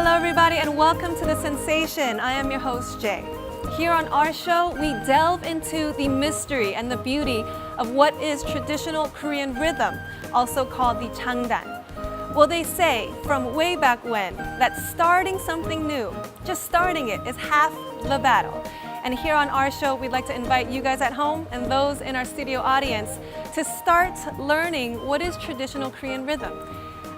Hello everybody and welcome to The Sensation. I am your host Jay. Here on our show, we delve into the mystery and the beauty of what is traditional Korean rhythm, also called the Jangdan. Well, they say from way back when that starting something new, just starting it, is half the battle. And here on our show, we'd like to invite you guys at home and those in our studio audience to start learning what is traditional Korean rhythm.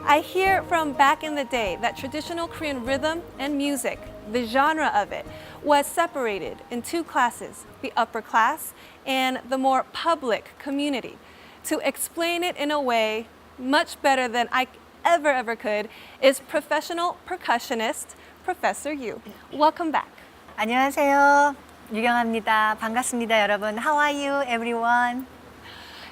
I hear from back in the day that traditional Korean rhythm and music, the genre of it, was separated in two classes, the upper class and the more public community. To explain it in a way much better than I ever could is professional percussionist Professor Yu. Welcome back. 안녕하세요. 유경아입니다. 반갑습니다, 여러분. How are you, everyone?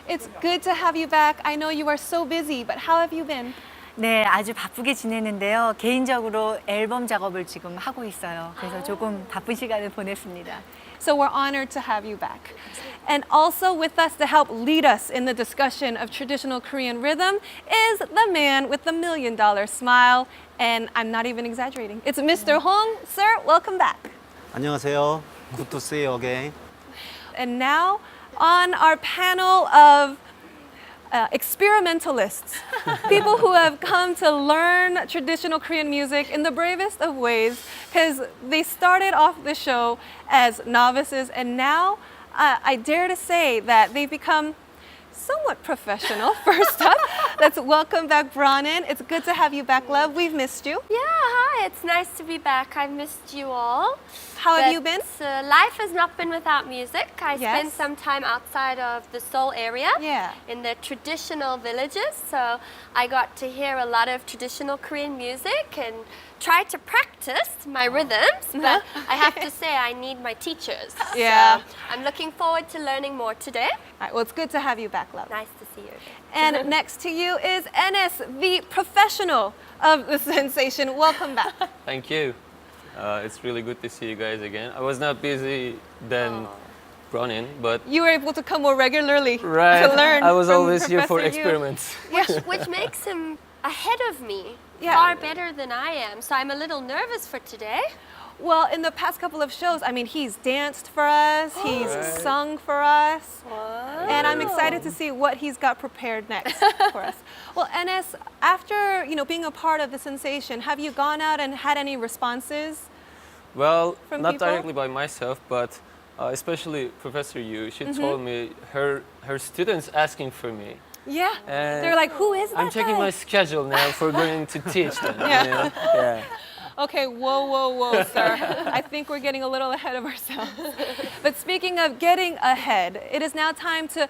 It's good to have you back. I know you are so busy, but how have you been? 네, 아주 바쁘게 지내는데요. 개인적으로 앨범 작업을 지금 하고 있어요. 그래서 조금 바쁜 시간을 보냈습니다. So we're honored to have you back. And also with us to help lead us in the discussion of traditional Korean rhythm is the man with the $1 million smile. And I'm not even exaggerating. It's Mr. Hong. Sir, welcome back. 안녕하세요. Good to see you again. And now on our panel of experimentalists, people who have come to learn traditional Korean music in the bravest of ways, because they started off the show as novices, and now I dare to say that they've become somewhat professional. First up, let's welcome back Bronin. It's good to have you back, love. We've missed you. Yeah, hi, it's nice to be back. I've missed you all. How have you been? Life has not been without music. I Yes. spent some time outside of the Seoul area Yeah. in the traditional villages. So I got to hear a lot of traditional Korean music and try to practice my rhythms. But I have to say, I need my teachers. Yeah. So I'm looking forward to learning more today. All right, well, it's good to have you back, love. Nice to see you again. And next to you is Enes, the professional of the sensation. Welcome back. Thank you. It's really good to see you guys again. I was not busy then running, but You were able to come more regularly right, to learn. I was from always here for Professor Yu. experiments. Which makes him ahead of me, Yeah. far better than I am. So I'm a little nervous for today. Well, in the past couple of shows, I mean, he's danced for us, he's Right. sung for us, and I'm excited to see what he's got prepared next for us. Well, Enes, after being a part of the sensation, have you gone out and had any responses? Well, From not people? directly by myself, but especially Professor Yu. She told me her students asking for me. Yeah, And they're like, who is that I'm checking guy? my schedule now for going to teach them. Yeah. You know? Yeah. Okay, whoa, sir. I think we're getting a little ahead of ourselves. But speaking of getting ahead, it is now time to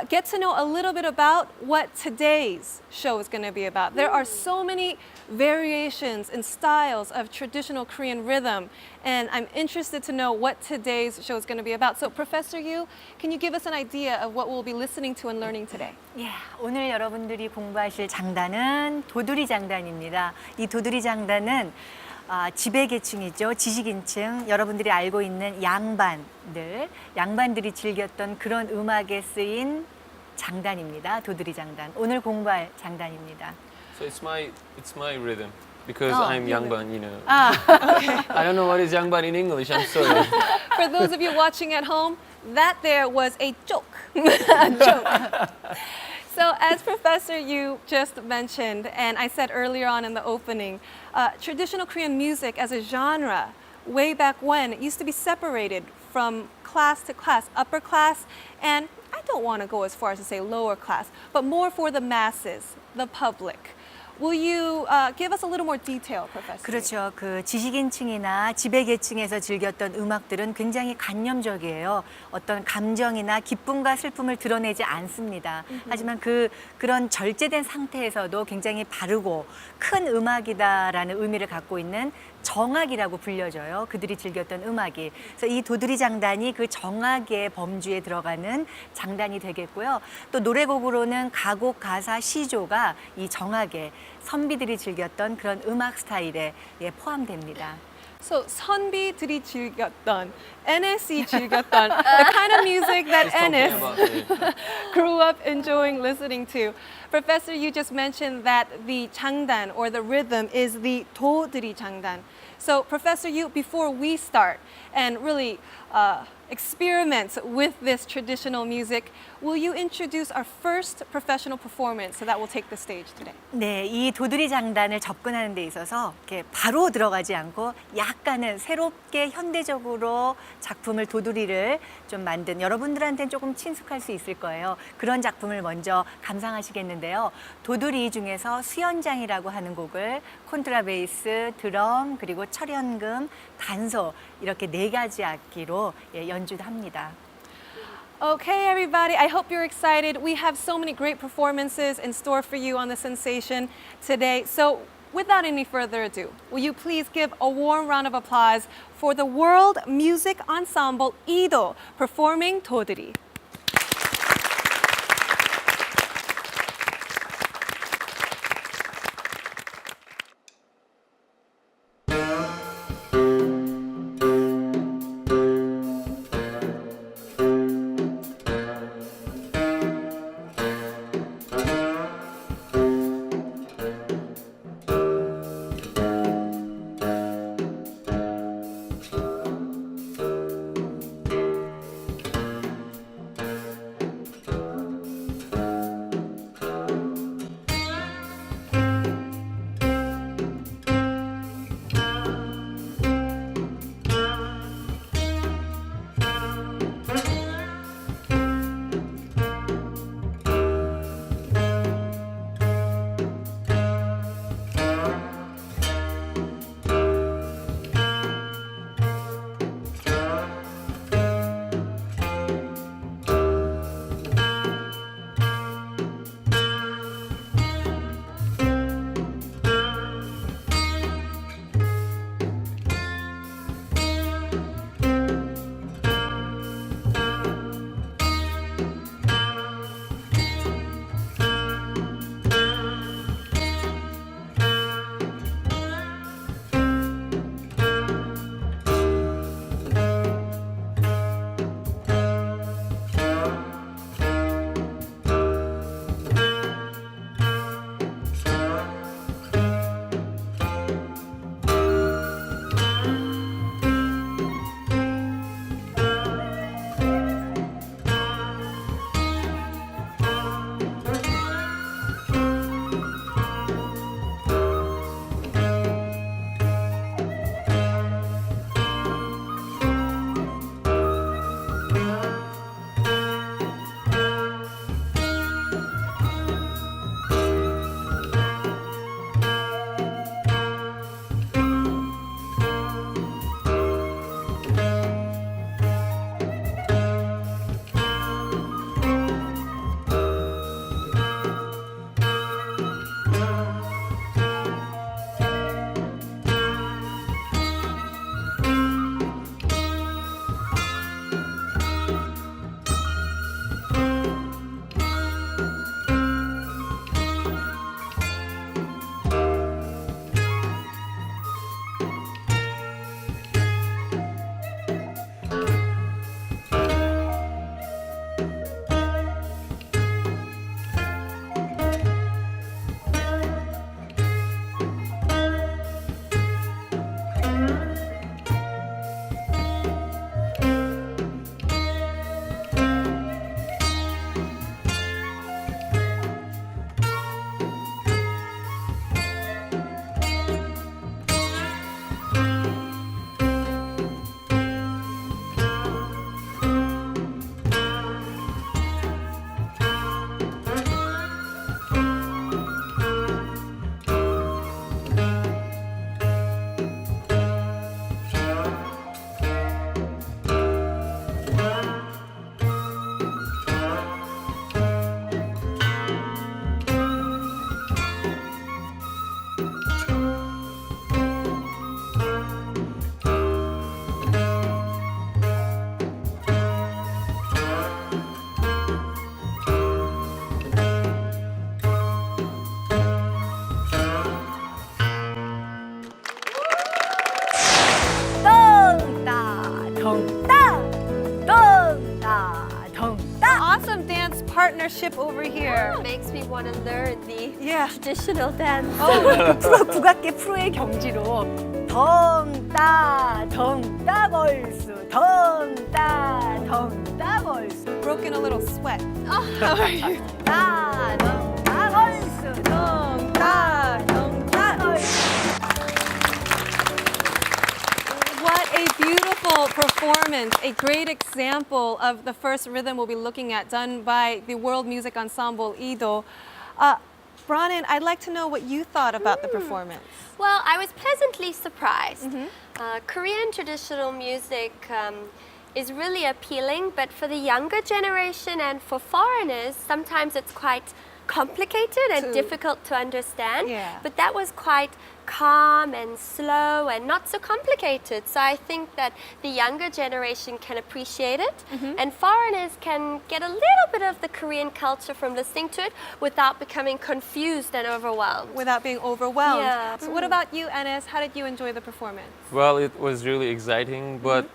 get to know a little bit about what today's show is going to be about. There are so many variations and styles of traditional Korean rhythm, and I'm interested to know what today's show is going to be about. So, Professor Yu, can you give us an idea of what we'll be listening to and learning today? 예, 오늘 여러분들이 공부하실 장단은 도드리 장단입니다. 이 도드리 장단은 지배계층이죠. 지식인층, 여러분들이 알고 있는 양반들이 즐겼던 그런 음악에 쓰인 장단입니다. 도드리 장단. 오늘 공부할 장단입니다. So it's my rhythm because Oh, I'm your Yangban, you know. Okay. I don't know what is Yangban in English. I'm sorry. For those of you watching at home, that there was a joke. A joke. So as Professor Yu just mentioned, and I said earlier on in the opening, traditional Korean music as a genre, way back when, it used to be separated from class to class, upper class, and I don't want to go as far as to say lower class, but more for the masses, the public. Will you give us a little more detail, Professor? 그렇죠. 그 지식인층이나 지배계층에서 즐겼던 음악들은 굉장히 관념적이에요. 어떤 감정이나 기쁨과 슬픔을 드러내지 않습니다. 하지만 그런 절제된 상태에서도 굉장히 바르고 큰 음악이다라는 의미를 갖고 있는 정악이라고 불려져요. 그들이 즐겼던 음악이. 그래서 이 도드리 장단이 그 정악의 범주에 들어가는 장단이 되겠고요. 또 노래곡으로는 가곡, 가사, 시조가 이 정악의 선비들이 즐겼던 그런 음악 스타일에 포함됩니다. So 선비들이 즐겼던, NS이 즐겼던, the kind of music that She's talking NS about it. grew up enjoying listening to. Professor, you just mentioned that the 장단 or the rhythm is the 도드리장단. So Professor Yu, before we start and really experiment with this traditional music, will you introduce our first professional performance that will take the stage today? 네, 이 도드리 장단을 접근하는 데 있어서 이렇게 바로 들어가지 않고 약간은 새롭게 현대적으로 작품을 도드리를 좀 만든 여러분들한테는 조금 친숙할 수 있을 거예요. 그런 작품을 먼저 감상하시겠는데요. 도드리 중에서 수연장이라고 하는 곡을 콘트라베이스, 드럼, 그리고 철연금, 단소 이렇게 네 가지 악기로 연주합니다. Okay, everybody, I hope you're excited. We have so many great performances in store for you on the Sensation today. So, without any further ado, will you please give a warm round of applause for the World Music Ensemble Ido performing 도드리. ship over here. Makes me want to learn the Yeah. traditional dance. 국악계 프로의 경지로 덩따 걸수 덩따 걸수 Broken a little sweat. 덩따 걸수 덩따 걸수. What a beautiful performance, a great example of the first rhythm we'll be looking at, done by the World Music Ensemble Ido. Branin, I'd like to know what you thought about the performance. Well, I was pleasantly surprised. Korean traditional music is really appealing, but for the younger generation and for foreigners, sometimes it's quite complicated and difficult to understand. Yeah. But that was quite calm and slow and not so complicated. So I think that the younger generation can appreciate it, and foreigners can get a little bit of the Korean culture from listening to it without becoming confused and overwhelmed. Without being overwhelmed. Yeah. So what about you, Enes? How did you enjoy the performance? Well, it was really exciting, but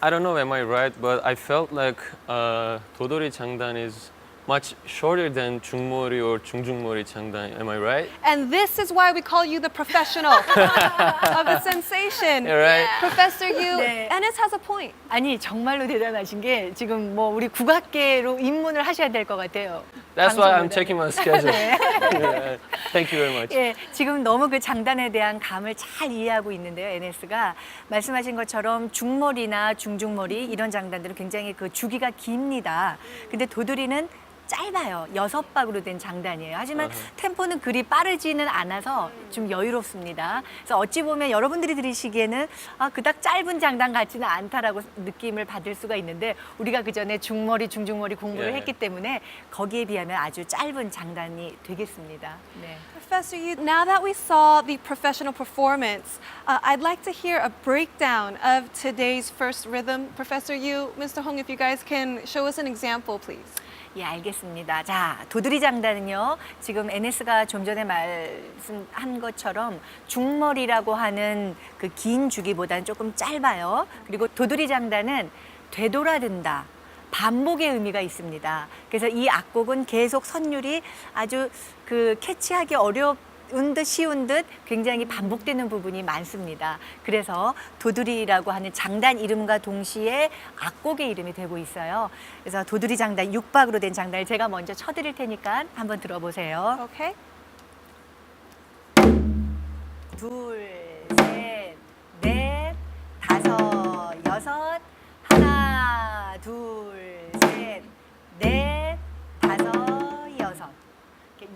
I don't know, am I right? But I felt like 도드리 장단 is much shorter than 중머리 or 중중머리 장단. Am I right? And this is why we call you the professional of the sensation. Yeah, right. Professor Yu, 네. Enes has a point. 아니 정말로 대단하신 게 지금 뭐 우리 국악계로 입문을 하셔야 될 것 같아요. That's why I'm 방송보다. checking my schedule. Yeah. Thank you very much. 예, 지금 너무 그 장단에 대한 감을 잘 이해하고 있는데요, NS가 말씀하신 것처럼 중머리나 중중머리 이런 장단들은 굉장히 그 주기가 깁니다. 근데 도드리는 짧아요. 6박으로 된 장단이에요. 하지만 템포는 그리 빠르지는 않아서 좀 여유롭습니다. 그래서 어찌 보면 여러분들이 들으시기에는 그닥 짧은 장단 같지는 않다라고 느낌을 받을 수가 있는데 우리가 그 전에 중머리, 중중머리 공부를 했기 때문에 거기에 비하면 아주 짧은 장단이 되겠습니다. 네. Professor Yu, now that we saw the professional performance, I'd like to hear a breakdown of today's first rhythm. Professor Yu, Mr. Hong, if you guys can show us an example, please. 예, 알겠습니다. 자, 도드리 장단은요, 지금 NS가 좀 전에 말씀한 것처럼 중머리라고 하는 그 긴 주기보다는 조금 짧아요. 그리고 도드리 장단은 되돌아든다. 반복의 의미가 있습니다. 그래서 이 악곡은 계속 선율이 아주 그 캐치하기 어려운 듯 쉬운 듯 굉장히 반복되는 부분이 많습니다. 그래서 도드리라고 하는 장단 이름과 동시에 악곡의 이름이 되고 있어요. 그래서 도드리 장단 6박으로 된 장단을 제가 먼저 쳐드릴 테니까 한번 들어보세요. Okay. 둘, 셋, 넷, 다섯, 여섯, 하나, 둘, 셋, 넷, 다섯, 여섯.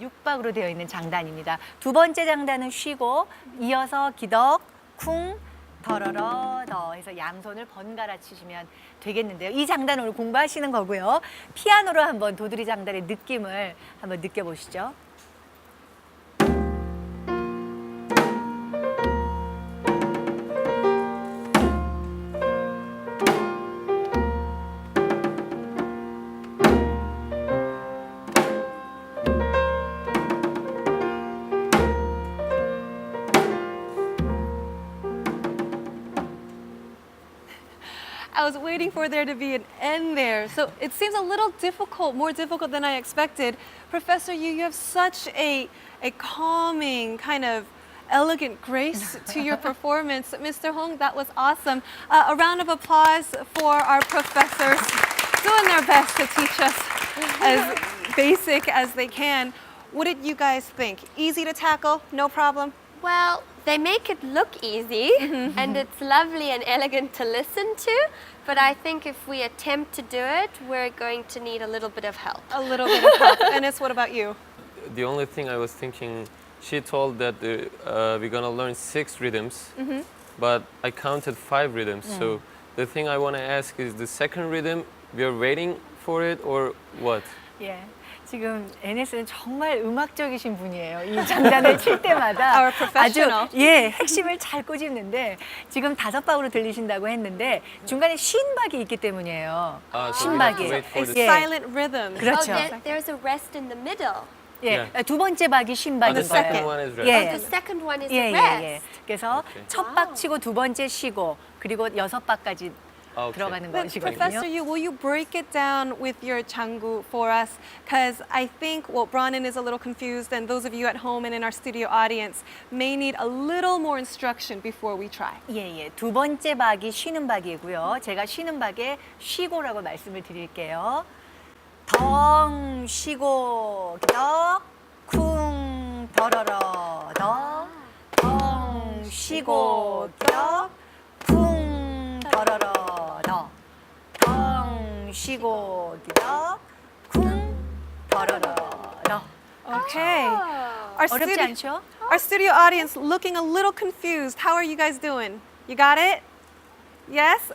6박으로 되어 있는 장단입니다. 두 번째 장단은 쉬고 이어서 기덕, 쿵, 더러러, 더 해서 양손을 번갈아 치시면 되겠는데요. 이 장단 오늘 공부하시는 거고요. 피아노로 한번 도드리 장단의 느낌을 한번 느껴보시죠. I was waiting for there to be an end there. So it seems a little difficult, more difficult than I expected. Professor Yu, you have such a calming, kind of elegant grace to your performance. Mr. Hong, that was awesome. A round of applause for our professors doing their best to teach us as basic as they can. What did you guys think? Easy to tackle? No problem? Well, they make it look easy and it's lovely and elegant to listen to, but I think if we attempt to do it, we're going to need a little bit of help. A little bit of help. Enes, what about you? The only thing I was thinking, she told that we're gonna learn 6 rhythms, but I counted 5 rhythms. So the thing I want to ask is the second rhythm, we are waiting for it or what? 예. 지금 NS는 정말 음악적이신 분이에요. 이 장단을 칠 때마다 Our professional. 아주 예 핵심을 잘 꼬집는데 지금 5박으로 들리신다고 했는데 중간에 쉰 박이 있기 때문이에요. So we have to 신박이. wait for A the silent rhythm. 그렇죠. There's a rest in the middle. 예, Yeah. 두 번째 박이 쉰 the 박인 second 거예요. one is rest. 예. The second one is 예, the 예, rest. 예. 그래서 오케이. 첫 박 치고 두 번째 쉬고 그리고 6박까지 Okay. 들어가는 But Professor 것이거든요. Yu, will you break it down with your Changu for us? Because I think, well, Bronin is a little confused, and those of you at home and in our studio audience may need a little more instruction before we try. 예. 두 번째 박이 쉬는 박이고요. 제가 쉬는 박에 쉬고라고 말씀을 드릴게요. 덩 쉬고 기덕 쿵 더러러 덩 쉬고 기덕 쿵 더러러 덩 쉬고 기덕 쿵 더러러 Okay. Our 어렵지 studio, 않죠? our studio audience looking a little confused. How are you guys doing? You got it? Yes?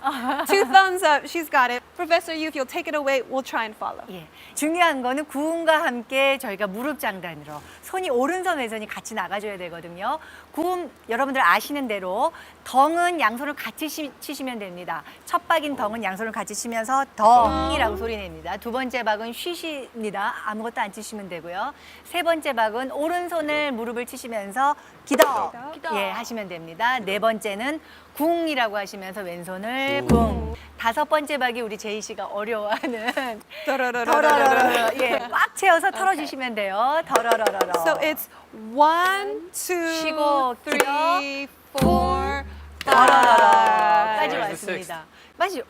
2 thumbs up. She's got it. Professor Yu, if you'll take it away, we'll try and follow. 예. 중요한 거는 구음과 함께 저희가 무릎 장단으로 손이 오른손 왼손이 같이 나가줘야 되거든요. 구음 여러분들 아시는 대로 덩은 양손을 같이 치시면 됩니다. 첫 박인 덩은 양손을 같이 치면서 덩이라고 소리 냅니다. 두 번째 박은 쉬십니다. 아무것도 안 치시면 되고요. 세 번째 박은 오른손을 무릎을 치시면서 기덕 예 하시면 됩니다. 네 번째는 궁이라고 하시면서 왼손을 궁. 다섯 번째 박이 우리 제이 씨가 어려워하는 더러러러 예, 꽉 채워서 털어주시면 돼요. 더러러러러. So it's 1, 2, 쉬고 3, 기덕 4, 5. 더러러러까지 Where's the 왔습니다.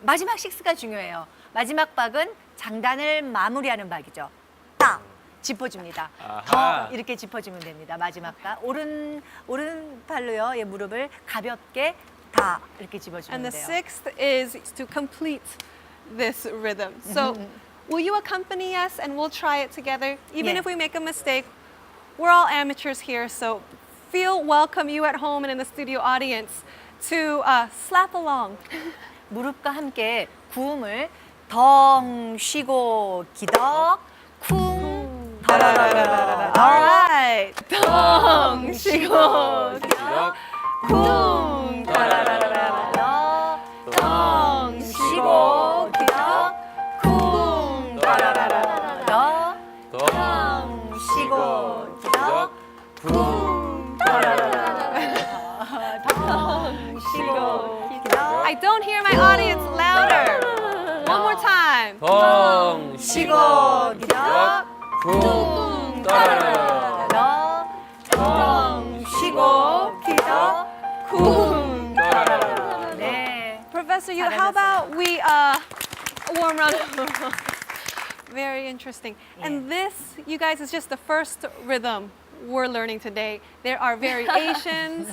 마지막 식스가 중요해요. 마지막 박은 장단을 마무리하는 박이죠. 딱 짚어줍니다. 아하. 더 이렇게 짚어주면 됩니다. 마지막 박 오른팔로요. 예, 무릎을 가볍게 다 이렇게 집어주면 And the 돼요. sixth is to complete this rhythm. So, will you accompany us and we'll try it together? Even Yeah. if we make a mistake, we're all amateurs here, so feel welcome, you at home and in the studio audience, to slap along. 무릎과 함께 구음을 덩 쉬고 기덕 쿵 더러러러러러 All right. 덩 쉬고 기덕 쿵 더러러러러러 덩 쉬고 기덕 쿵 더러러러러 덩 쉬고 기덕 쿵 더러러러러 덩 쉬고 기덕 I don't hear my audience louder. One more time. 덩 쉬고 기덕 쿵 따라라라 덩 쉬고 기덕 쿵 네. Professor Yu, how about we a warm round of applause. Very interesting. And this, you guys, is just the first rhythm we're learning today. There are variations.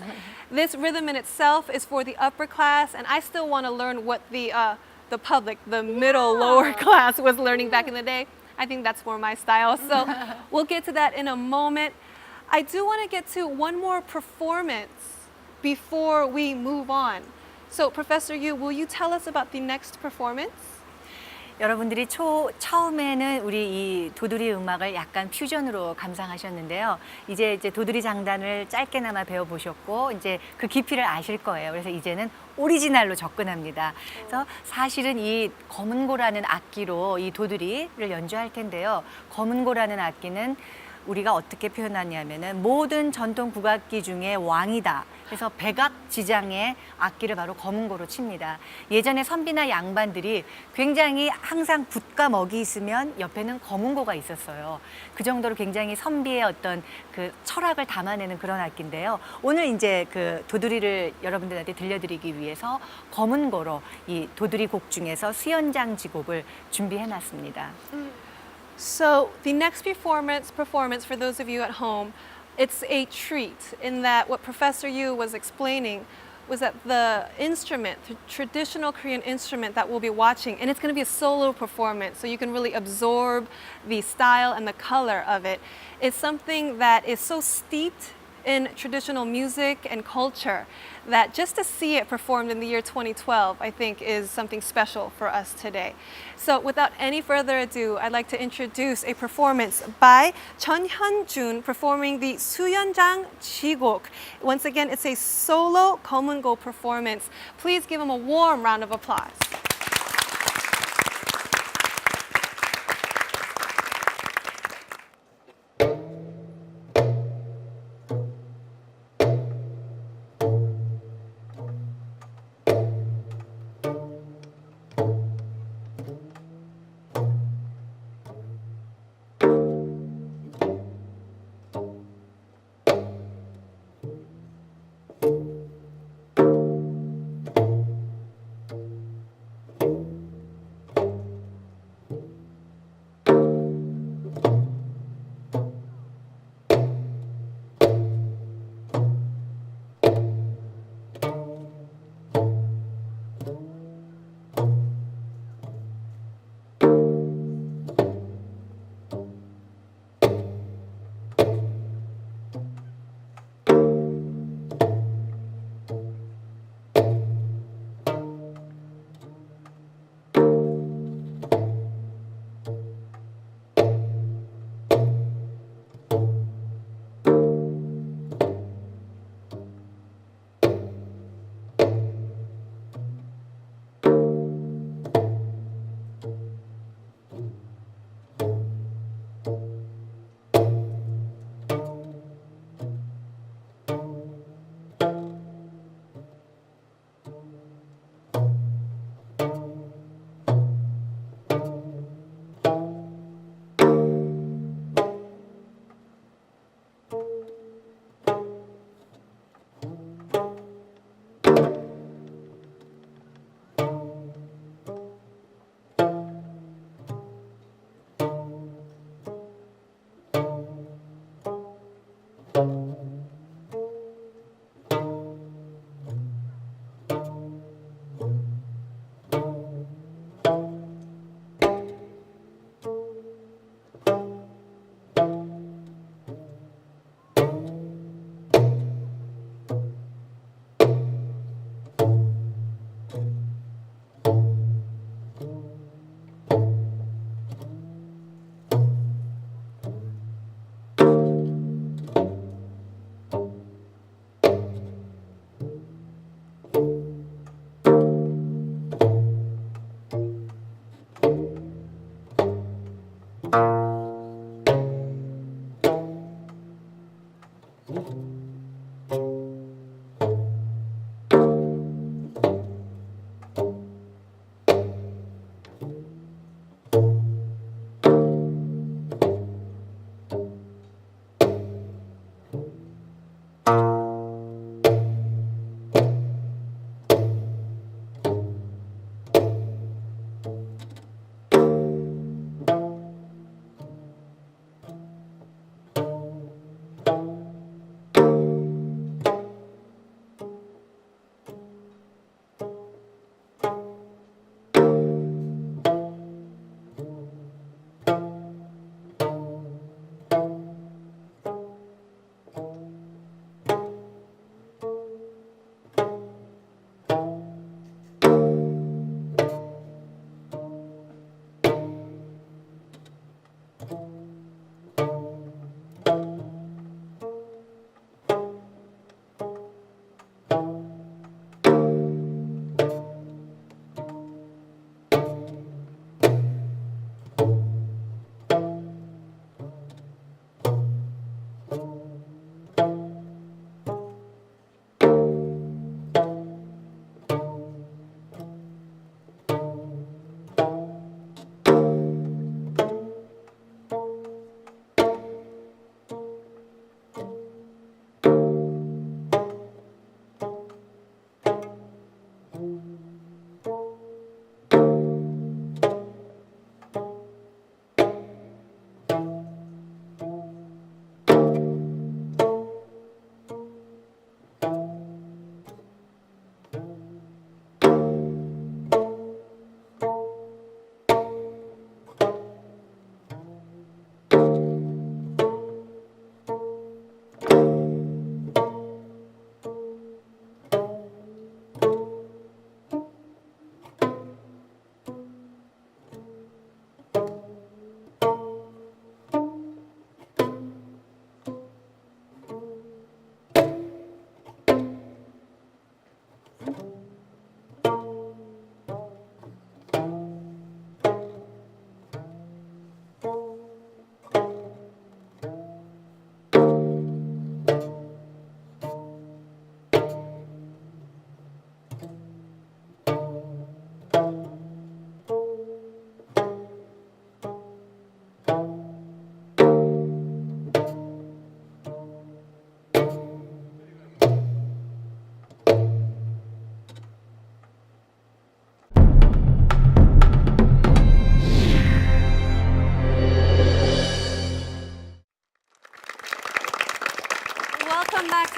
This rhythm in itself is for the upper class, and I still want to learn what the public, the middle, lower class was learning back in the day. I think that's more my style. So we'll get to that in a moment. I do want to get to one more performance before we move on. So Professor Yu, will you tell us about the next performance? 여러분들이 처음에는 우리 이 도드리 음악을 약간 퓨전으로 감상하셨는데요. 이제 도드리 장단을 짧게나마 배워보셨고 이제 그 깊이를 아실 거예요. 그래서 이제는 오리지널로 접근합니다. 그래서 사실은 이 검은고라는 악기로 이 도드리를 연주할 텐데요. 검은고라는 악기는 우리가 어떻게 표현하냐면은 모든 전통 국악기 중에 왕이다. 그래서 백악지장의 악기를 바로 검은고로 칩니다. 예전에 선비나 양반들이 굉장히 항상 붓과 먹이 있으면 옆에는 검은고가 있었어요. 그 정도로 굉장히 선비의 어떤 그 철학을 담아내는 그런 악기인데요. 오늘 이제 그 도드리를 여러분들한테 들려드리기 위해서 검은고로 이 도드리 곡 중에서 수연장지곡을 준비해놨습니다. So the next performance for those of you at home, it's a treat in that what Professor Yu was explaining was that the instrument, the traditional Korean instrument that we'll be watching, and it's going to be a solo performance, so you can really absorb the style and the color of it, is something that is so steeped in traditional music and culture that just to see it performed in the year 2012, I think is something special for us today. So without any further ado, I'd like to introduce a performance by Chun Hyun-jun performing the 수연장 지곡. Once again, it's a solo 검은고 performance. Please give him a warm round of applause.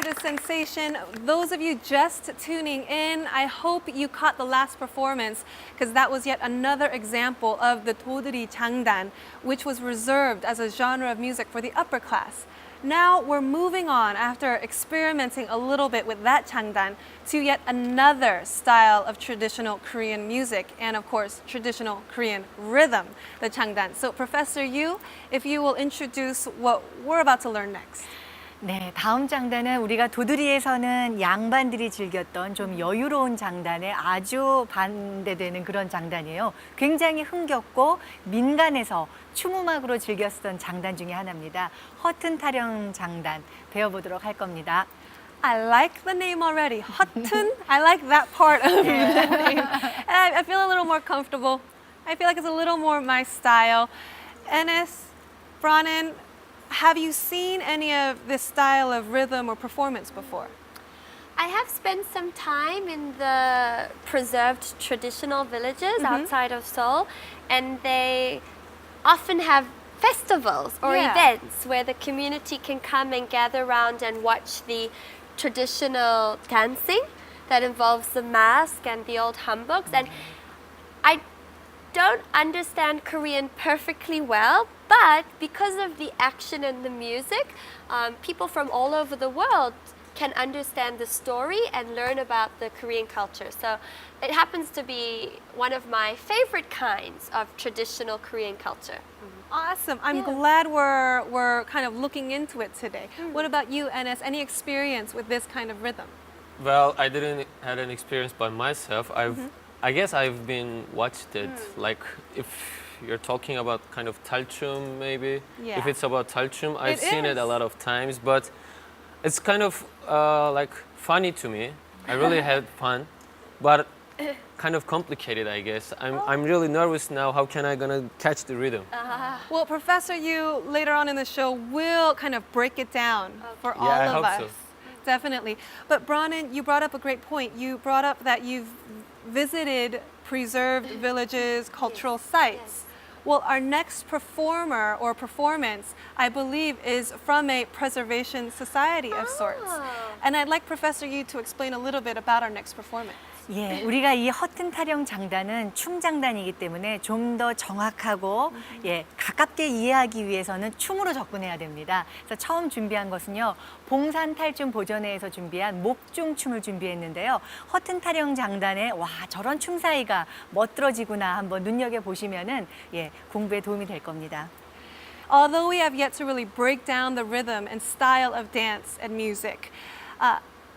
the sensation. Those of you just tuning in, I hope you caught the last performance because that was yet another example of the 도드리장단, which was reserved as a genre of music for the upper class. Now we're moving on after experimenting a little bit with that 장단 to yet another style of traditional Korean music and of course traditional Korean rhythm, the 장단. So Professor Yu, if you will introduce what we're about to learn next. 네, 다음 장단은 우리가 도드리에서는 양반들이 즐겼던 좀 여유로운 장단에 아주 반대되는 그런 장단이에요. 굉장히 흥겹고 민간에서 춤음악으로 즐겼던 장단 중에 하나입니다. 허튼타령 장단 배워보도록 할 겁니다. I like the name already. Heoteun. I like that part of the name. And I feel a little more comfortable. I feel like it's a little more my style. Enes, Bronnen, have you seen any of this style of rhythm or performance before? I have spent some time in the preserved traditional villages outside of Seoul, and they often have festivals or Yeah. events where the community can come and gather around and watch the traditional dancing that involves the mask and the old hanboks. And I don't understand Korean perfectly well, but because of the action and the music, people from all over the world can understand the story and learn about the Korean culture. So it happens to be one of my favorite kinds of traditional Korean culture. Awesome. I'm Yeah. glad we're kind of looking into it today. What about you, Enes? Any experience with this kind of rhythm? Well, I didn't had an experience by myself. I guess I've been watched it. Like if you're talking about kind of talchum, maybe. Yeah. If it's about talchum, I've It seen it a is. lot of times, but it's kind of like funny to me. I really had fun, but kind of complicated, I guess. I'm really nervous now. How can I gonna catch the rhythm? Well, Professor Yu later on in the show will kind of break it down for all I of hope us. so. Definitely. But Bronan, you brought up a great point. You brought up that you've visited preserved villages, cultural sites. Well, our next performer or performance, I believe, is from a preservation society of sorts. And I'd like Professor Yu to explain a little bit about our next performance. 예, 우리가 이 허튼타령 장단은 춤장단이기 때문에 좀 더 정확하고 가깝게 이해하기 위해서는 춤으로 접근해야 됩니다. 그래서 처음 준비한 것은요, 봉산탈춤 보전회에서 준비한 목중춤을 준비했는데요. 허튼타령 장단에 와 저런 춤 사이가 멋들어지구나 한번 눈여겨 보시면은 공부에 도움이 될 겁니다. Although we have yet to really break down the rhythm and style of dance and music,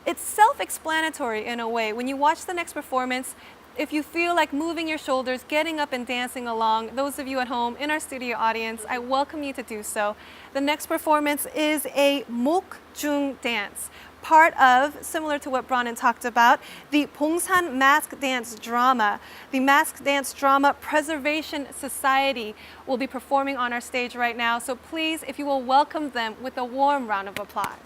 it's self-explanatory in a way. When you watch the next performance, if you feel like moving your shoulders, getting up and dancing along, those of you at home in our studio audience, I welcome you to do so. The next performance is a mokjung dance, part of, similar to what Bronan talked about, the Pongsan Mask Dance Drama. The Mask Dance Drama Preservation Society will be performing on our stage right now. So please, if you will welcome them with a warm round of applause.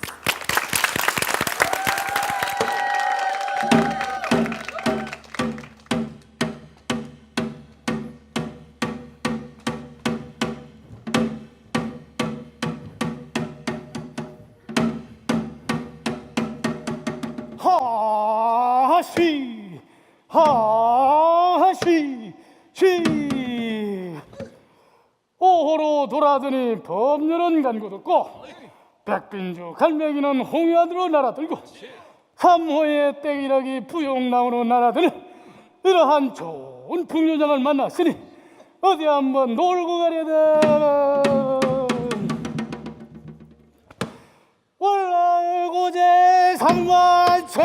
하시 하시 시 오호로 돌아드니 법률은 간고듣고 백빈주 갈매기는 홍야들로 날아들고 삼호의 떼기락이 부용나무로 날아드는 이러한 좋은 풍류장을 만났으니 어디 한번 놀고 가려다 월라고제 상만천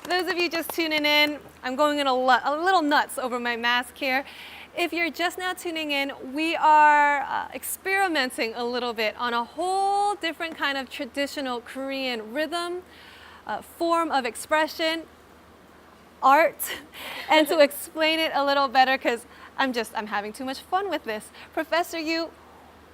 those of you just tuning in, I'm going in a little nuts over my mask here. If you're just now tuning in, we are experimenting a little bit on a whole different kind of traditional Korean rhythm, form of expression, art, and to explain it a little better, because I'm having too much fun with this. Professor Yu,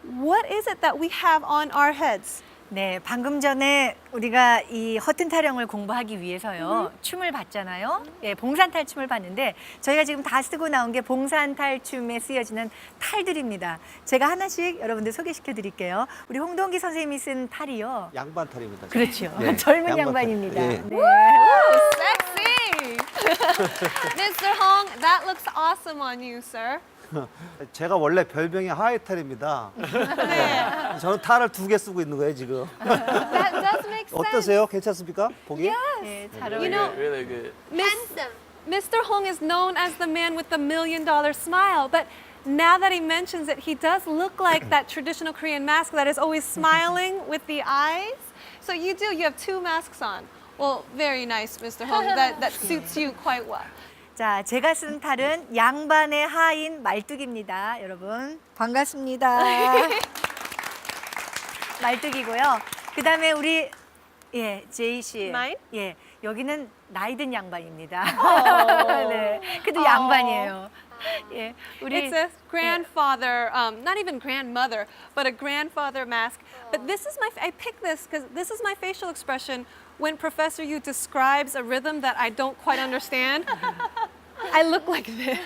what is it that we have on our heads? 네, 방금 전에 우리가 이 허튼 타령을 공부하기 위해서요, 춤을 봤잖아요. 예, 봉산탈 춤을 봤는데 저희가 지금 다 쓰고 나온 게 봉산탈 춤에 쓰여지는 탈들입니다. 제가 하나씩 여러분들 소개시켜 드릴게요. 우리 홍동기 선생님이 쓴 탈이요. 양반탈입니다. 그렇죠. 예, 젊은 양반탈. 양반입니다. 예. 네. Sexy! Mr. Hong, that looks awesome on you, sir. 제가 원래 별명이 하이탈입니다. 네. 저는 탈을 2개 쓰고 있는 거예요, 지금. That does make sense. 어떠세요? 괜찮습니까? 보기? 네, 잘 Really You know- good, really good. Handsome. Mr. Hong is known as the man with the $1 million smile, but now that he mentions it, he does look like that traditional Korean mask that is always smiling with the eyes. So you have 2 masks on. Well, very nice, Mr. Hong. That suits you quite well. 자, 제가 쓴 탈은 양반의 하인 말뚝입니다. 여러분, 반갑습니다. 말뚝이고요. 그 다음에 우리, 예, 제이 씨. Mine? 예, 여기는 나이 든 양반입니다. 네, 그래도 양반이에요. 예, It's a grandfather, not even grandmother, but a grandfather mask. But this is I picked this because this is my facial expression when Professor Yu describes a rhythm that I don't quite understand. I look like this.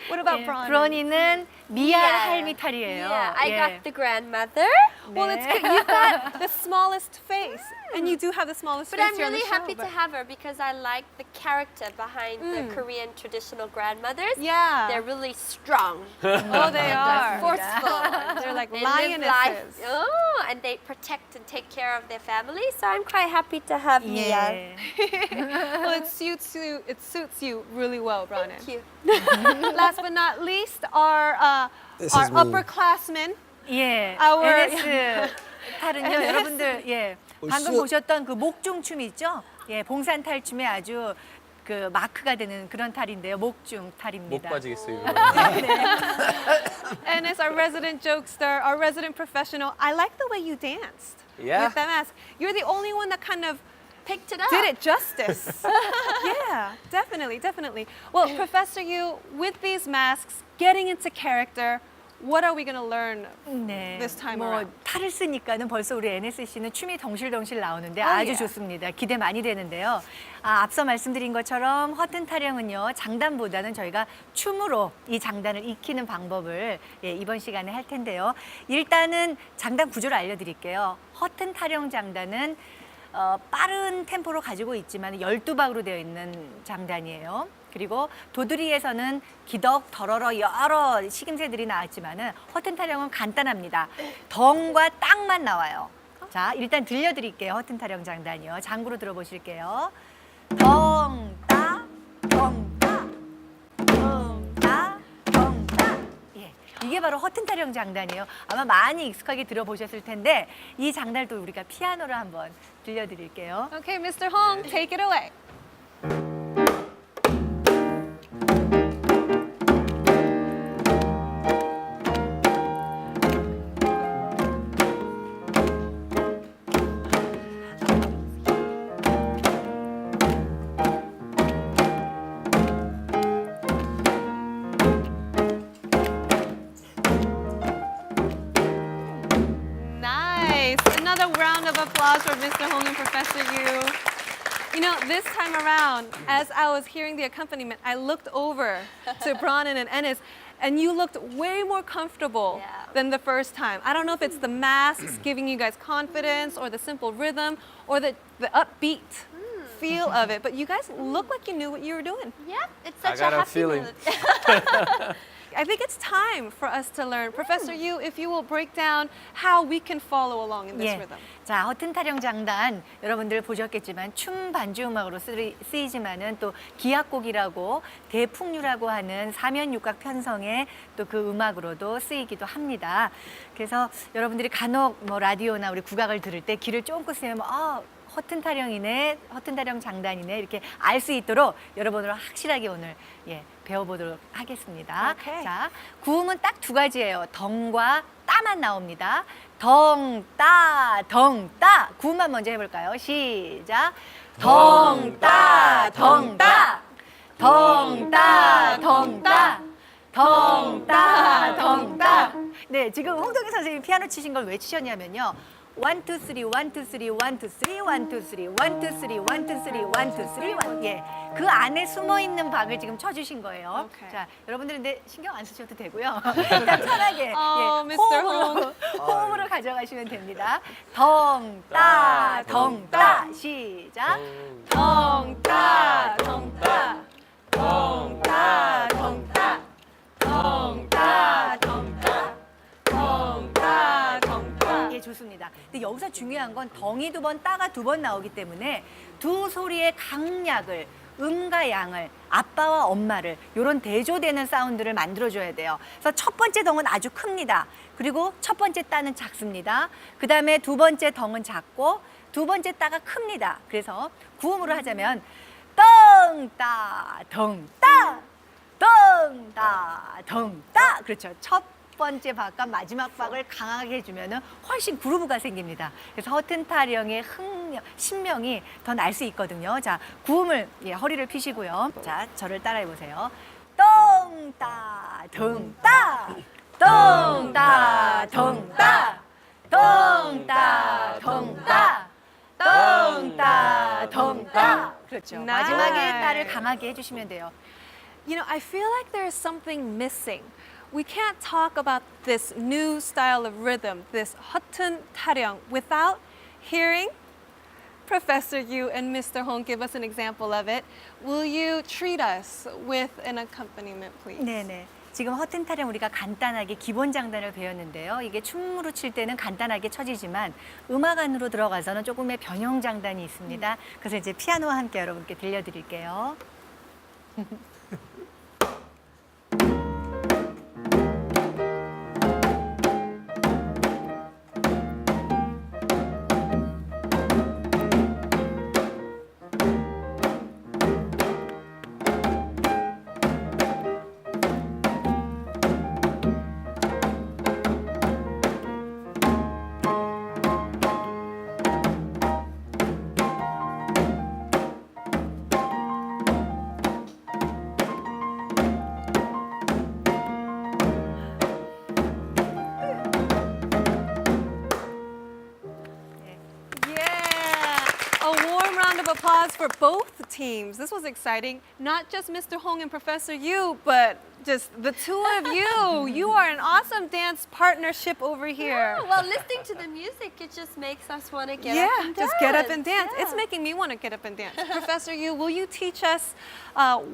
What about 예, Bronny? 브로니는 미아 할미 탈이에요. Yeah, I 예. got the grandmother. Well, it's good. You've got the smallest face, and you do have the smallest But face I'm here on the really show, happy to but- have her because I like the character behind the Korean traditional grandmothers. Yeah. They're really strong. Oh, they are. Forceful. They're like They live life. lionesses. Oh, and they protect and take care of their family. So I'm quite happy to have Mia. 예. Well, it suits you. It suits you really well, Bronny. Thank you. Last but not least, our This is me. upperclassmen. 예, Our- NS 탈은요, 여러분들, 예, 방금 보셨던 그 목중 춤 있죠? 예, 봉산탈 춤에 아주 그 마크가 되는 그런 탈인데요, 목중 못 탈입니다. 빠지겠어요, 이거. And as our resident jokester, our resident professional, I like the way you danced Yeah. with that mask. You're the only one that kind of Picked it up. did it justice. Yeah, definitely, definitely. Well, Professor Yu, with these masks, getting into character, what are we going to learn 네, this time 뭐 around? 탈을 쓰니까는 벌써 우리 NSC는 춤이 덩실덩실 나오는데 Oh, 아주 yeah. 좋습니다. 기대 많이 되는데요. 앞서 말씀드린 것처럼 허튼 타령은요, 장단보다는 저희가 춤으로 이 장단을 익히는 방법을 예, 이번 시간에 할 텐데요. 일단은 장단 구조를 알려드릴게요. 허튼 타령 장단은 빠른 템포로 가지고 있지만 12박으로 되어 있는 장단이에요. 그리고 도드리에서는 기덕, 덜어러 여러 식임새들이 나왔지만은 허튼 타령은 간단합니다. 덩과 땅만 나와요. 자, 일단 들려드릴게요. 허튼 타령 장단이요. 장구로 들어보실게요. 덩, 따, 덩, 따, 덩, 따, 덩, 따. 예, 이게 바로 허튼 타령 장단이에요. 아마 많이 익숙하게 들어보셨을 텐데 이 장단도 우리가 피아노로 한번 들려드릴게요. Okay, Mr. Hong, take it away. Nice. Another round of applause for Mr. Hong and Professor Yu. You know, this time around, as I was hearing the accompaniment, I looked over to Bronan and Ennis, and you looked way more comfortable Yeah. than the first time. I don't know if it's the masks giving you guys confidence, or the simple rhythm, or the upbeat feel of it, but you guys look like you knew what you were doing. Yep, it's I such got a happy feeling. melody. I think it's time for us to learn. Professor Yu, if you will break down how we can follow along in this 예. rhythm. 자, 허튼 타령 장단 여러분들 보셨겠지만 춤 반주 음악으로 쓰이지만은 또 기악곡이라고 대풍류라고 하는 사면육각 편성의 또 그 음악으로도 쓰이기도 합니다. 그래서 여러분들이 간혹 뭐 라디오나 우리 국악을 들을 때 귀를 쫑긋 세우면 허튼 타령이네, 허튼 타령 장단이네 이렇게 알 수 있도록 여러분으로 확실하게 오늘 배워보도록 하겠습니다. 오케이. 자, 구음은 딱 두 가지예요. 덩과 따만 나옵니다. 덩, 따, 덩, 따. 구음만 먼저 해볼까요? 시작. 덩, 따, 덩, 따. 덩, 따, 덩, 따. 덩, 따, 덩, 따. 네, 지금 홍동희 선생님이 피아노 치신 걸 왜 치셨냐면요. 1, 2, 3, 1, 2, 3, 1, 2, 3, 1, 2, 3, 1, 2, 3, 1, 2, 3, 1, 2, 3, 1, 2, 3, 1. 예, 그 안에 숨어 있는 박을 지금 쳐주신 거예요. 오케이. 자, 여러분들은 근데 신경 안 쓰셔도 되고요. 일단 편하게 Mr. 호흡으로 가져가시면 됩니다. 덩, 따, 덩, 따. 시작. 덩, 따, 덩, 따. 덩, 따, 덩, 따. 덩, 따, 덩, 따. 덩, 따, 덩, 따. 예, 좋습니다. 근데 여기서 중요한 건 덩이 두 번, 따가 두 번 나오기 때문에 두 소리의 강약을 음과 양을 아빠와 엄마를 이런 대조되는 사운드를 만들어줘야 돼요. 그래서 첫 번째 덩은 아주 큽니다. 그리고 첫 번째 따는 작습니다. 그 다음에 두 번째 덩은 작고 두 번째 따가 큽니다. 그래서 구음으로 하자면 덩, 따, 덩, 따. 덩, 따, 덩, 따. 그렇죠. 첫 번째 박과 마지막 박을 강하게 해주면 훨씬 그루브가 생깁니다. 그래서 허튼 타령의 신명이 더 날 수 있거든요. 자, 구음을 허리를 펴시고요. 자, 저를 따라해 보세요. 덩, 따, 덩, 따. 덩, 따, 덩, 따. 덩, 따, 덩, 따. 덩, 따, 덩, 따. 그렇죠. 마지막에 따를 강하게 해주시면 돼요. You know, I feel like there's something missing. We can't talk about this new style of rhythm, this Heoteun Taryeong, without hearing Professor Yu and Mr. Hong give us an example of it. Will you treat us with an accompaniment, please? 네네. 지금 허튼 타령 우리가 간단하게 기본 장단을 배웠는데요. 이게 춤으로 칠 때는 간단하게 쳐지지만 음악 안으로 들어가서는 조금의 변형 장단이 있습니다. 그래서 이제 피아노와 함께 여러분께 들려드릴게요. Applause for both teams. This was exciting. Not just Mr. Hong and Professor Yu, but just the two of you. You are an awesome dance partnership over here. Yeah, well, listening to the music, it just makes us want to get up and dance. Just get up and dance. Yeah. It's making me want to get up and dance. Professor Yu, will you teach us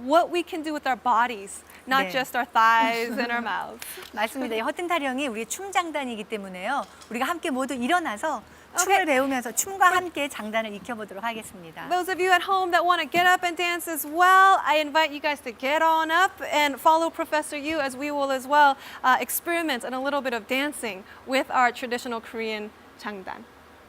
what we can do with our bodies, not 네. just our thighs and our mouths? 맞습니다. 이 허튼 타령이 우리 춤 장단이기 때문에요. 우리가 함께 모두 일어나서 춤을 배우면서 춤과 함께 장단을 익혀보도록 하겠습니다. Those of you at home that want to get up and dance as well, I invite you guys to get on up and follow Professor Yu as we will as well experiment in a little bit of dancing with our traditional Korean Jangdan.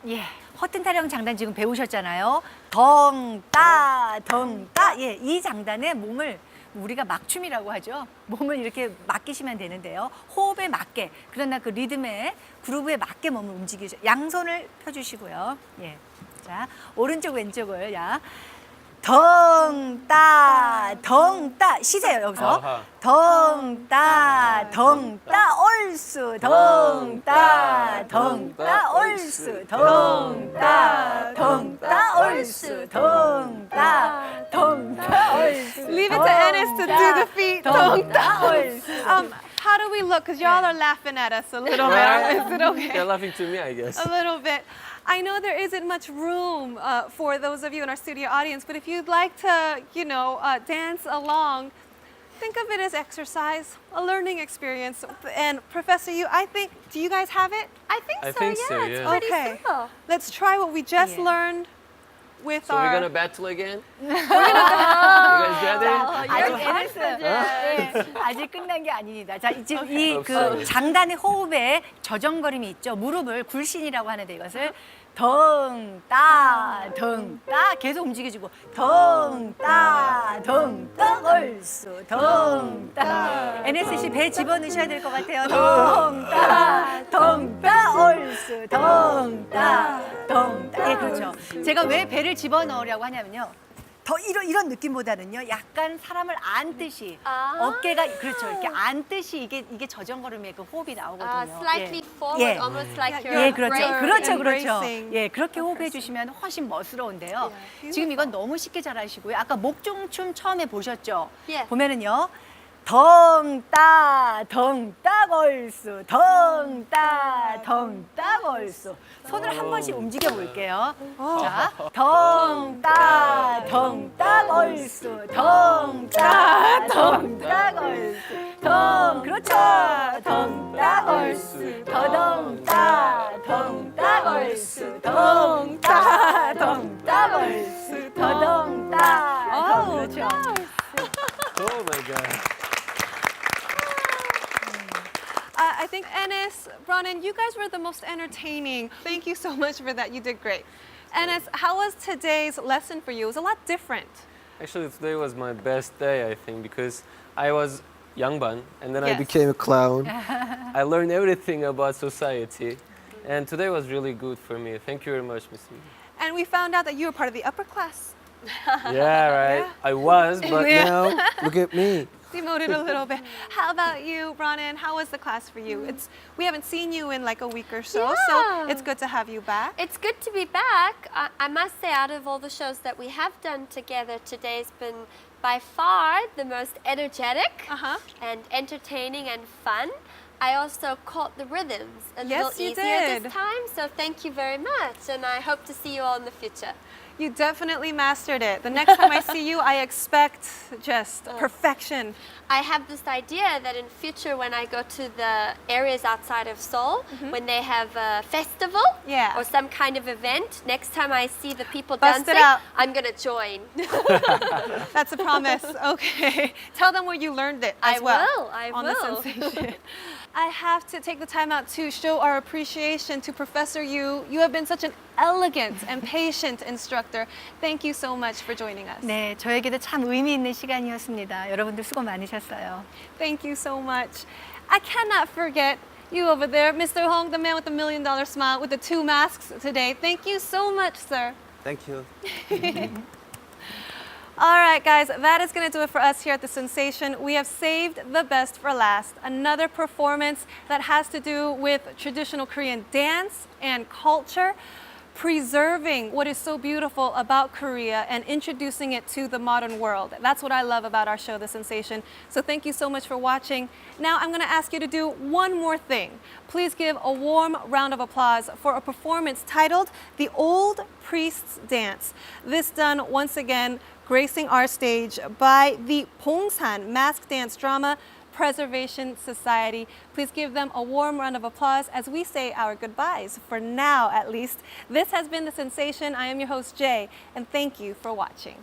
예, 허튼 타령 장단 지금 배우셨잖아요. 덩, 따, 덩, 따. 예, 이 장단에 몸을 우리가 막춤이라고 하죠. 몸을 이렇게 맡기시면 되는데요. 호흡에 맞게, 그러나 그 리듬에 그루브에 맞게 몸을 움직이셔. 양손을 펴주시고요. 예, 자 오른쪽 왼쪽을 덩, 따, 덩, 따. 쉬세요 여기서. 아하. 덩, 따, 덩, 따, 얼쑤. 덩, 따, 덩, 따, 얼쑤. 덩, 따, 덩, 따, 얼쑤. 덩, 따, 덩, 따, 얼쑤. Leave it to Ennis to do the feet. 덩, 따, 얼쑤. How do we look? Because y'all are laughing at us a little bit. Is it okay? They're laughing to me, I guess. A little bit. I know there isn't much room for those of you in our studio audience, but if you'd like to, dance along, think of it as exercise, a learning experience. And Professor Yu, I think, do you guys have it? I think I so, think yeah. so, It's yeah. pretty Okay. simple. Let's try what we just Yeah. learned with So our... we're gonna battle again? You guys got it? 아직 아직 끝난 게 아닙니다. 자, 지금 이 그 장단의 호흡에 저정거림이 있죠. 무릎을 굴신이라고 하는데 이것을 덩따 덩따 계속 움직여주고 덩따 덩따 얼쑤 덩따 NSC 배 집어넣으셔야 될 것 같아요. 덩따 덩따 얼쑤 덩따 덩따. 예, 그렇죠. 제가 왜 배를 집어넣으려고 하냐면요. 더 이런 느낌보다는요, 약간 사람을 안듯이 어깨가 그렇죠, 이렇게 안듯이 이게 저정걸음의 그 호흡이 나오거든요. Slightly 예. forward, 예. almost like you're 예, 그렇죠, Embracing. 그렇죠, 그렇죠. Embracing. 예, 그렇게 호흡해 주시면 훨씬 멋스러운데요. 지금 이건 너무 쉽게 잘하시고요. 아까 목종춤 처음에 보셨죠? 예. 보면은요. 덩따 덩따 걸수 덩따 덩따 걸수 손을 한 번씩 움직여 볼게요. 자, 덩따 덩따 걸수 덩따 덩따 걸수 덩 그렇죠. 덩따 걸수 더덩따 덩따 걸수 덩따 덩따 걸수 더덩따 그렇죠. Oh my god. I think Enes, Ronan, you guys were the most entertaining. Thank you so much for that. You did great. Enes, how was today's lesson for you? It was a lot different. Actually, today was my best day, I think, because I was Yangban and then I Yes. became a clown. I learned everything about society, and today was really good for me. Thank you very much, Miss Lee. And we found out that you were part of the upper class. Yeah, right. I was, but Yeah. now look at me. Demoted a little bit. How about you, Ronan? How was the class for you? We haven't seen you in like a week or so, so Yeah. it's good to have you back. It's good to be back. I must say, out of all the shows that we have done together, today's been by far the most energetic and entertaining and fun. I also caught the rhythms a Yes, little you easier did. this time, so thank you very much, and I hope to see you all in the future. You definitely mastered it. The next time I see you, I expect just perfection. I have this idea that in future when I go to the areas outside of Seoul, when they have a festival Yeah. or some kind of event, next time I see the people Bust it dancing, out. I'm going to join. That's a promise. Okay. Tell them where you learned it as I well. will, I on will. The sensation. I have to take the time out to show our appreciation to Professor Yu. You have been such an elegant and patient instructor. Thank you so much for joining us. 네, 저에게도 참 의미 있는 시간이었습니다. 여러분들 수고 많으셨어요. Thank you so much. I cannot forget you over there, Mr. Hong, the man with the $1 million smile with the 2 masks today. Thank you so much, sir. Thank you. All right, guys, that is going to do it for us here at The Sensation. We have saved the best for last. Another performance that has to do with traditional Korean dance and culture, preserving what is so beautiful about Korea and introducing it to the modern world. That's what I love about our show, The Sensation. So thank you so much for watching. Now I'm going to ask you to do one more thing. Please give a warm round of applause for a performance titled The Old Priest's Dance. This done once again gracing our stage by the Pongsan Mask Dance Drama Preservation Society. Please give them a warm round of applause as we say our goodbyes, for now at least. This has been The Sensation. I am your host, Jay, and thank you for watching.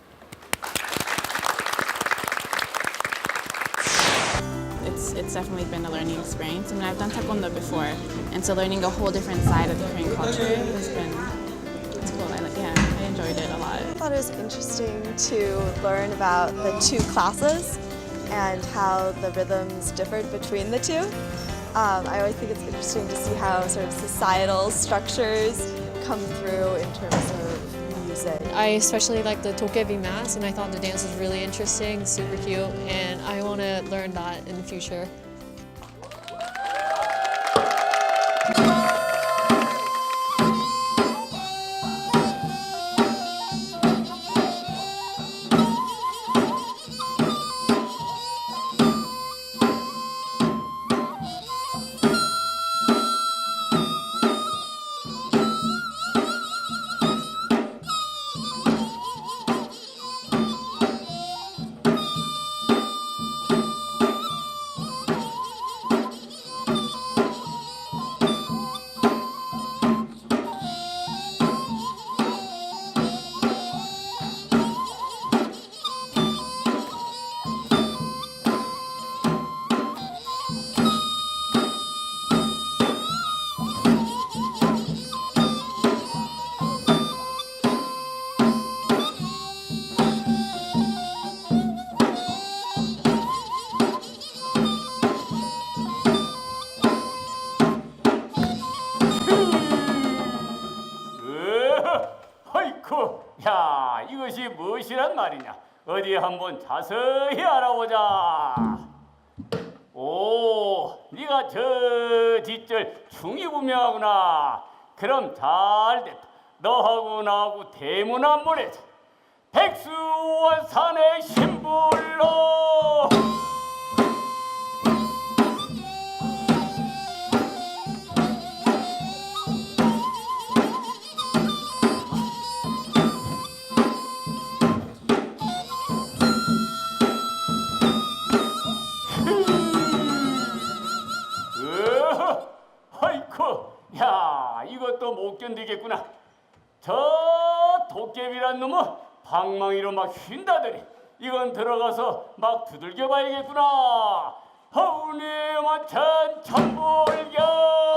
It's definitely been a learning experience. I mean, I've done taekwondo before, and so learning a whole different side of the Korean culture has been, it's cool. I enjoyed it a lot. I thought it was interesting to learn about the 2 classes and how the rhythms differed between the 2. I always think it's interesting to see how sort of societal structures come through in terms of music. I especially like the Dokebi mask, and I thought the dance was really interesting, super cute, and I want to learn that in the future. 어디 한번 자세히 알아보자. 오, 네가 저 뒷절 중이구명하구나. 그럼 잘 됐다. 너하고 나하고 대문 한 번에 백수원산의 신불로. 아이쿠, 야, 이것도 못 견디겠구나. 저 도깨비란 놈은 방망이로 막 휜다더니 이건 들어가서 막 두들겨 봐야겠구나. 허우니 마찬 천불경.